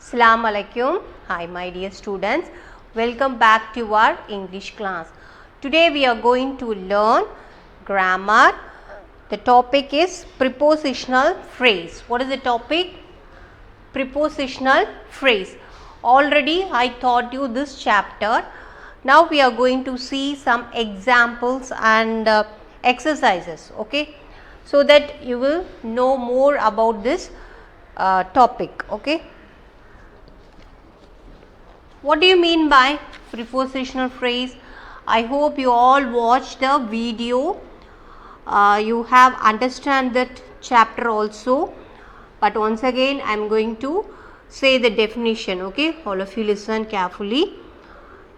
Assalamu alaikum. Hi my dear students. Welcome back to our English class. Today we are going to learn grammar. The topic is prepositional phrase. What is the topic? Prepositional phrase. Already I taught you this chapter. Now we are going to see some examples and exercises, okay, so that you will know more about this topic, okay. What do you mean by prepositional phrase? I hope you all watched the video. You have understand that chapter also, but once again I am going to say the definition, okay. All of you listen carefully.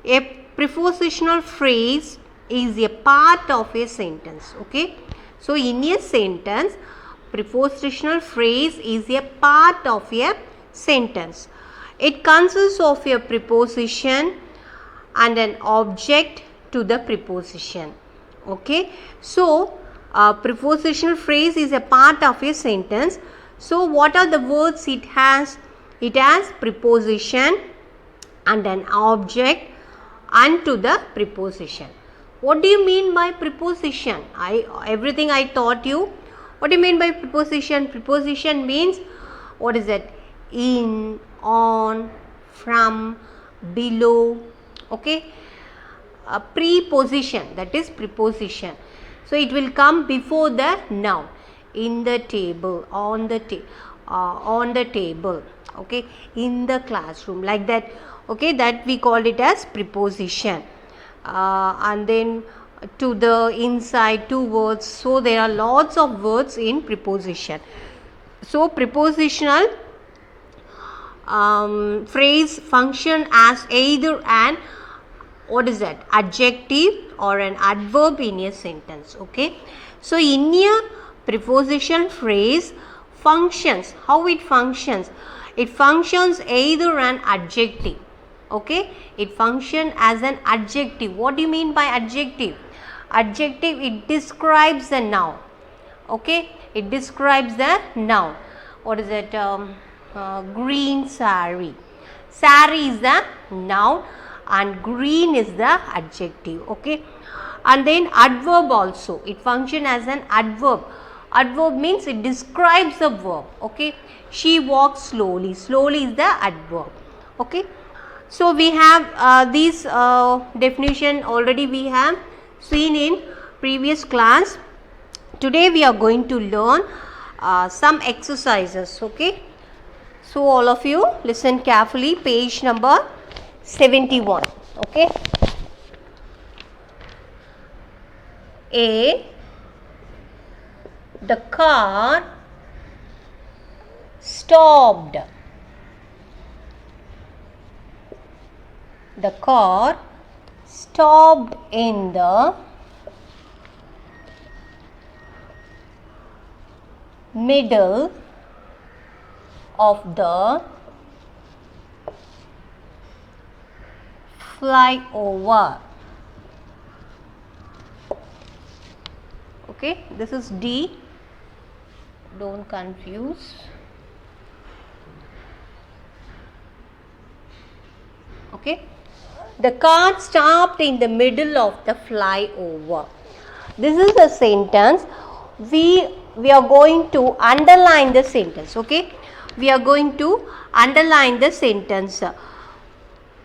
A prepositional phrase is a part of a sentence, okay. So in a sentence, prepositional phrase is a part of a sentence. It consists of a preposition and an object to the preposition, okay. So prepositional phrase is a part of a sentence. So what are the words it has? It has preposition and an object and to the preposition. What do you mean by preposition? Everything I taught you. What do you mean by preposition? Preposition means, what is it? In, on, from, below, okay. A preposition, that is preposition. So it will come before the noun. In the table, on the table, okay, in the classroom, like that, okay, that we call it as preposition. And then to the inside, two words. So there are lots of words in preposition. So prepositional phrase function as either an, what is that, adjective or an adverb in a sentence, okay. So in a preposition phrase functions, how it functions? It functions either an adjective, okay. It functions as an adjective. What do you mean by adjective? Adjective, it describes the noun, okay. It describes the noun. What is it? Green sari. Sari is the noun and green is the adjective, okay. And then adverb also, it functions as an adverb. Adverb means it describes the verb, okay. She walks slowly. Slowly is the adverb, okay. So we have these definition already we have seen in previous class. Today we are going to learn some exercises, okay. So all of you listen carefully, page number 71, okay. A, the car stopped. The car stopped in the middle of the flyover, okay. This is D, don't confuse, okay. The car stopped in the middle of the flyover. This is a sentence. We are going to underline the sentence, okay. We are going to underline the sentence.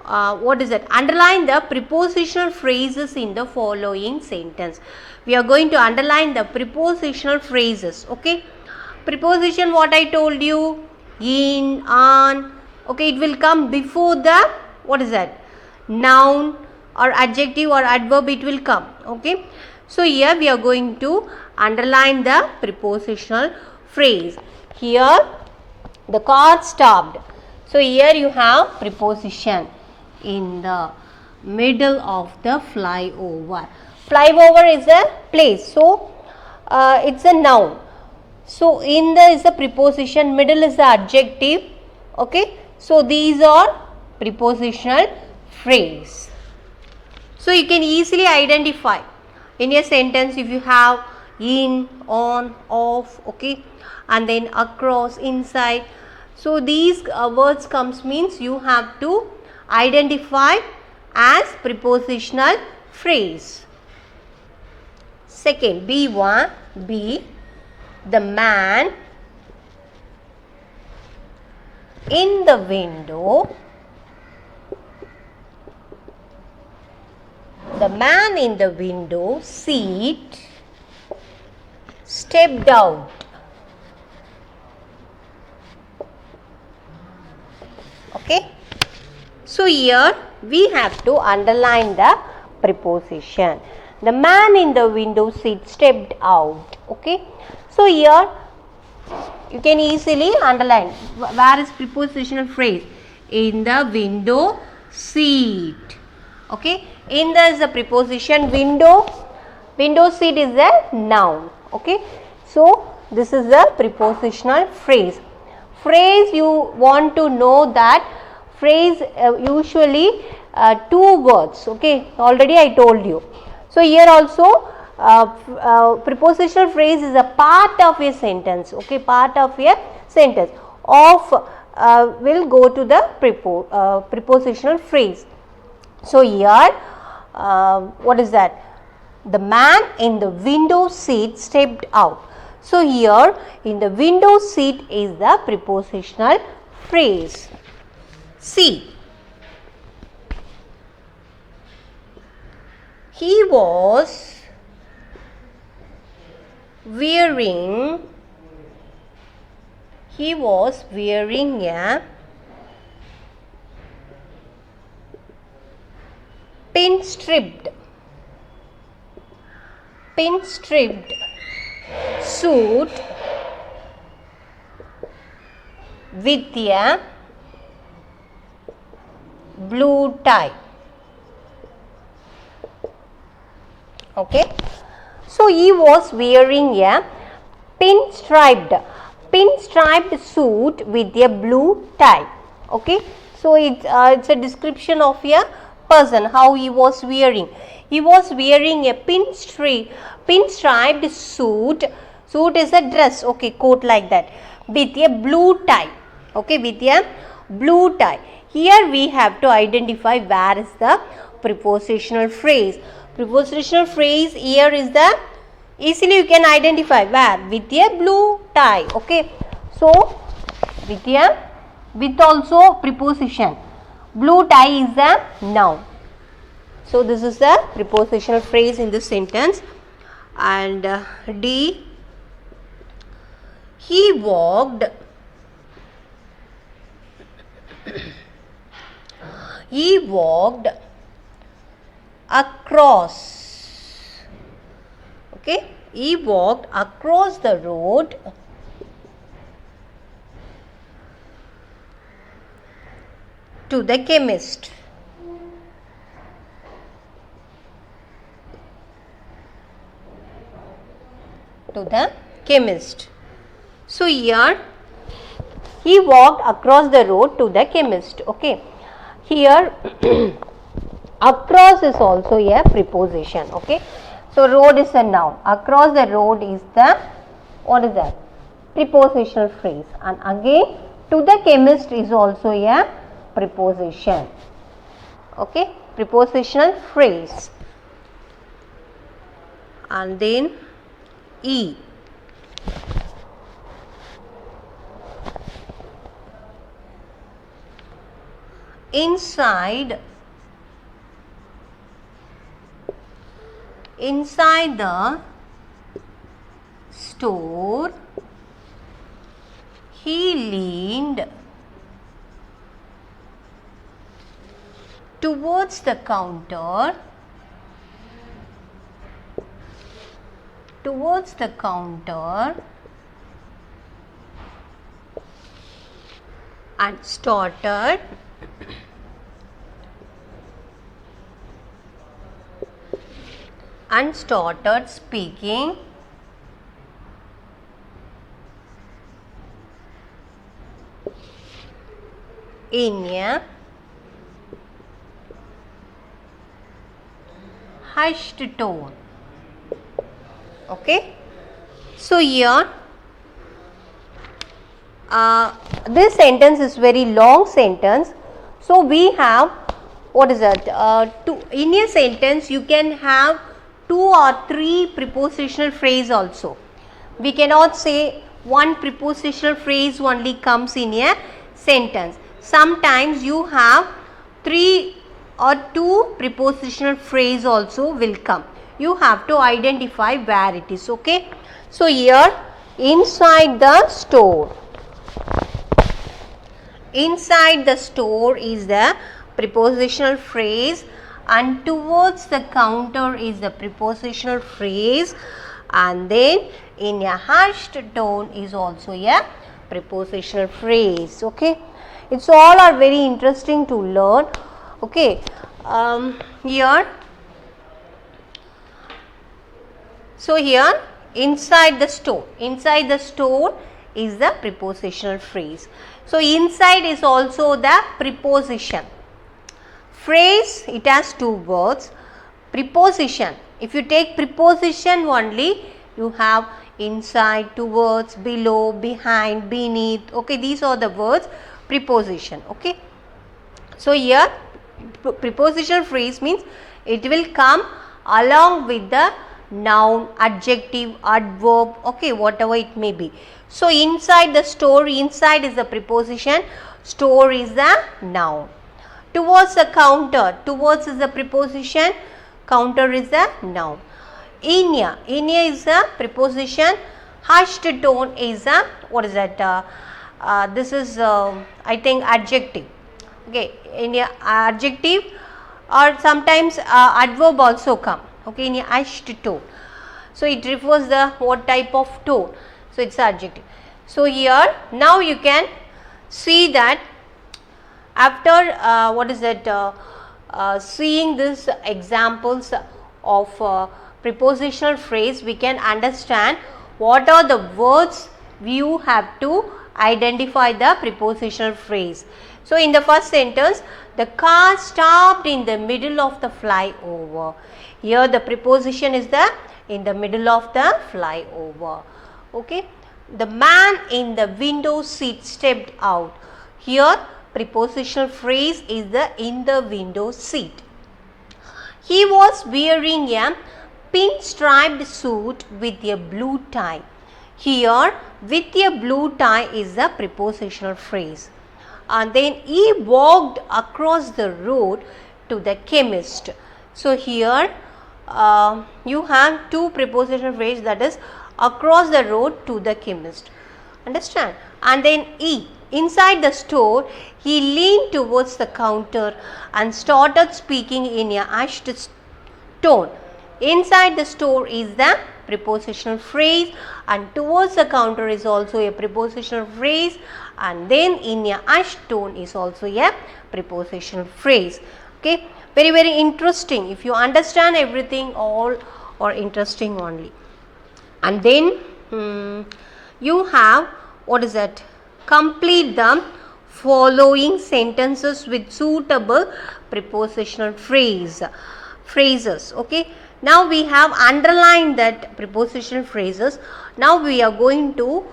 What is it? Underline the prepositional phrases in the following sentence. We are going to underline the prepositional phrases, okay. Preposition, what I told you, in, on, okay, it will come before the, what is that, noun or adjective or adverb, it will come, okay. So here we are going to underline the prepositional phrase. Here the car stopped. So here you have preposition, in the middle of the flyover. Flyover is a place, so it's a noun. So in the is the preposition, middle is the adjective, okay. So these are prepositional phrase. So you can easily identify in a sentence if you have in, on, off, okay, and then across, inside. So these words comes means you have to identify as prepositional phrase. Second, B1, B, the man in the window, the man in the window seat stepped out. Okay. So here we have to underline the preposition. The man in the window seat stepped out. Okay. So here you can easily underline. Where is prepositional phrase? In the window seat. Okay. In the is the preposition window. Window seat is a noun. Okay. So this is the prepositional phrase. Phrase, you want to know that phrase usually two words. Okay. Already I told you. So here also prepositional phrase is a part of a sentence. Okay. Part of a sentence. Of will go to the prepositional phrase. So here what is that? The man in the window seat stepped out. So here in the window seat is the prepositional phrase. C. He was wearing a pinstriped suit with a blue tie. Okay. So he was wearing a pinstriped suit with a blue tie. Okay. So it's a description of a person, how he was wearing. He was wearing a pinstriped suit. Suit is a dress, okay, coat like that, with a blue tie. Okay, with a blue tie. Here we have to identify where is the prepositional phrase. Prepositional phrase here is the, easily you can identify where, with a blue tie. Okay, so with also preposition. Blue tie is a noun. So this is the prepositional phrase in this sentence. And D, he walked across. Okay, he walked across the road to the chemist. So here he walked across the road to the chemist. Okay. Here across is also a preposition. Okay. So road is a noun. Across the road is the, what is that? Prepositional phrase. And again to the chemist is also a preposition. Okay. Prepositional phrase. And then E. Inside the store, he leaned towards the counter and started speaking in a hushed tone. Okay. So here this sentence is very long sentence. So we have, what is that? In a sentence you can have 2 or 3 prepositional phrase also. We cannot say one prepositional phrase only comes in a sentence. Sometimes you have 3 or 2 prepositional phrase also will come. You have to identify where it is, okay. So here, inside the store. Inside the store is the prepositional phrase, and towards the counter is the prepositional phrase, and then in a hushed tone is also a prepositional phrase, okay. It's all are very interesting to learn, okay. Here, so here inside the store is the prepositional phrase. So inside is also the preposition. Phrase, it has 2 words. Preposition, if you take preposition only, you have inside, towards, below, behind, beneath, okay. These are the words preposition, okay. So here prepositional phrase means it will come along with the noun, adjective, adverb, okay, whatever it may be. So inside the store, inside is the preposition, store is the noun. Towards the counter, towards is the preposition, counter is the noun. In is the preposition, hushed tone is the, what is that, this is I think adjective, okay. In a adjective, or sometimes adverb also come, okay, in a hushed tone. So it refers the what type of tone, so it's adjective. So here now you can see that after what is that, seeing these examples of prepositional phrase, we can understand what are the words you have to identify the prepositional phrase. So in the first sentence, the car stopped in the middle of the flyover. Here the preposition is the in the middle of the flyover, okay. The man in the window seat stepped out. Here prepositional phrase is the in the window seat. He was wearing a pin-striped suit with a blue tie. Here with a blue tie is the prepositional phrase. And then he walked across the road to the chemist. So here you have 2 prepositional phrase, that is across the road to the chemist, understand. And then he, inside the store, he leaned towards the counter and started speaking in a hushed tone. Inside the store is the prepositional phrase, and towards the counter is also a prepositional phrase, and then in a hushed tone is also a prepositional phrase, okay. Very, very interesting. If you understand everything, all are interesting only. And then you have, what is that, complete the following sentences with suitable prepositional phrases, okay. Now we have underlined that prepositional phrases. Now we are going to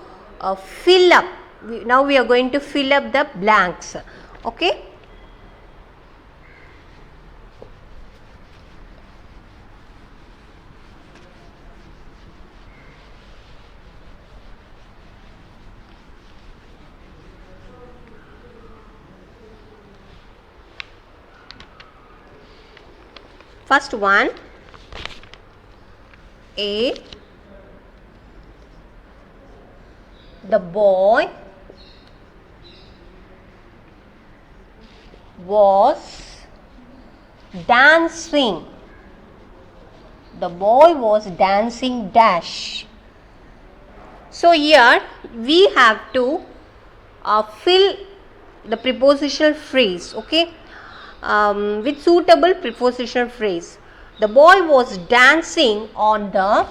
fill up. Now we are going to fill up the blanks, okay. First one, A, the boy was dancing. The boy was dancing dash. So here we have to fill the prepositional phrase, okay, with suitable prepositional phrase. The boy was dancing on the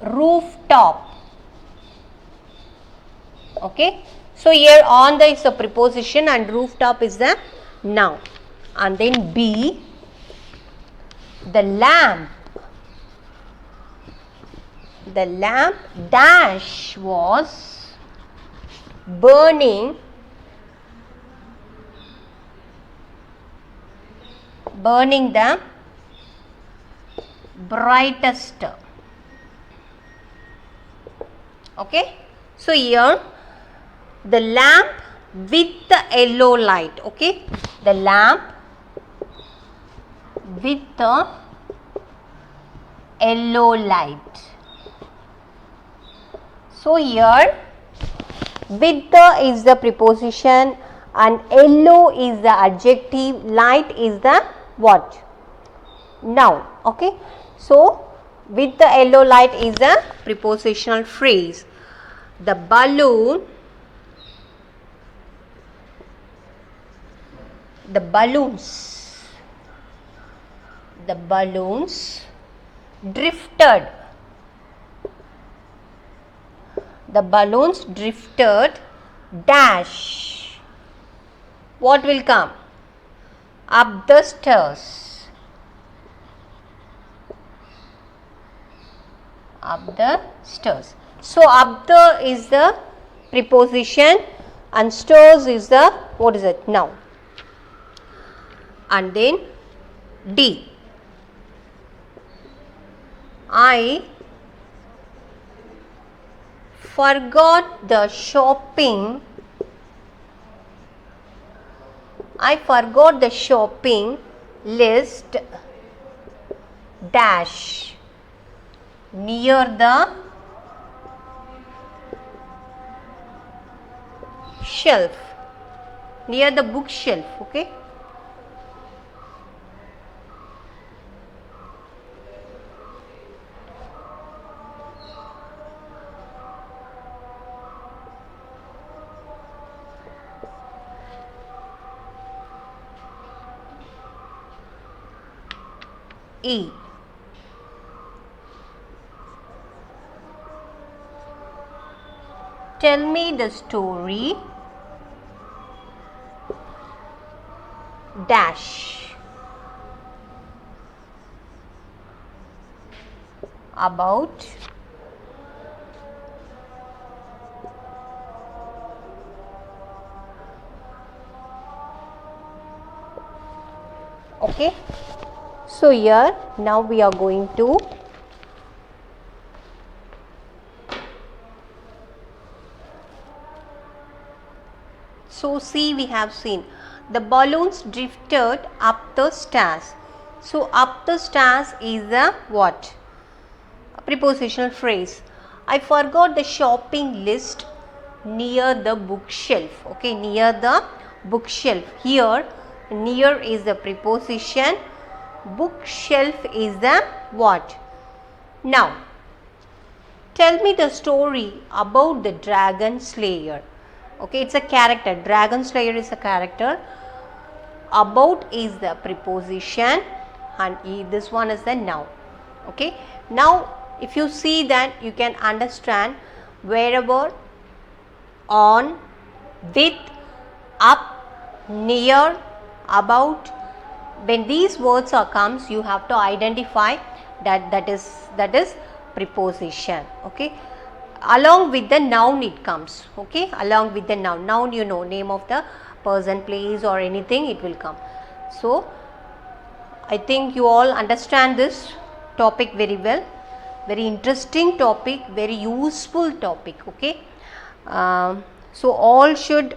rooftop, okay. So here on the is the preposition and rooftop is the noun. And then B, the lamp the lamp dash was burning the brightest. Okay, so here the lamp with the yellow light. Okay, the lamp with the yellow light. So here with the is the preposition and yellow is the adjective, light is the what? Noun. Okay, so with the yellow light is a prepositional phrase. The balloons drifted. The balloons drifted dash. What will come? Up the stairs. Up the stairs. So up the is the preposition and stairs is the what is it? Noun. And then D. I forgot the shopping. I forgot the shopping list dash near the shelf, near the bookshelf. Okay. E. Tell me the story dash about okay. So here now we are going to see, we have seen the balloons drifted up the stairs. So up the stairs is the what? A prepositional phrase. I forgot the shopping list near the bookshelf. Okay, near the bookshelf. Here near is the preposition, bookshelf is the what? Now tell me the story about the dragon slayer. Okay, it's a character. Dragon slayer is a character. About is the preposition and this one is the noun. Okay, now if you see that, you can understand wherever, on, with, up, near, about, when these words are comes, you have to identify that is preposition. Okay, along with the noun it comes. Okay, along with the noun, you know, name of the person, place or anything, it will come. So I think you all understand this topic very well. Very interesting topic, very useful topic. Okay, so all should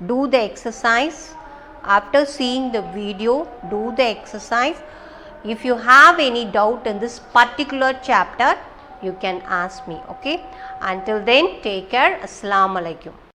do the exercise. After seeing the video, do the exercise. If you have any doubt in this particular chapter, you can ask me. Okay, until then, take care. Assalamu alaikum.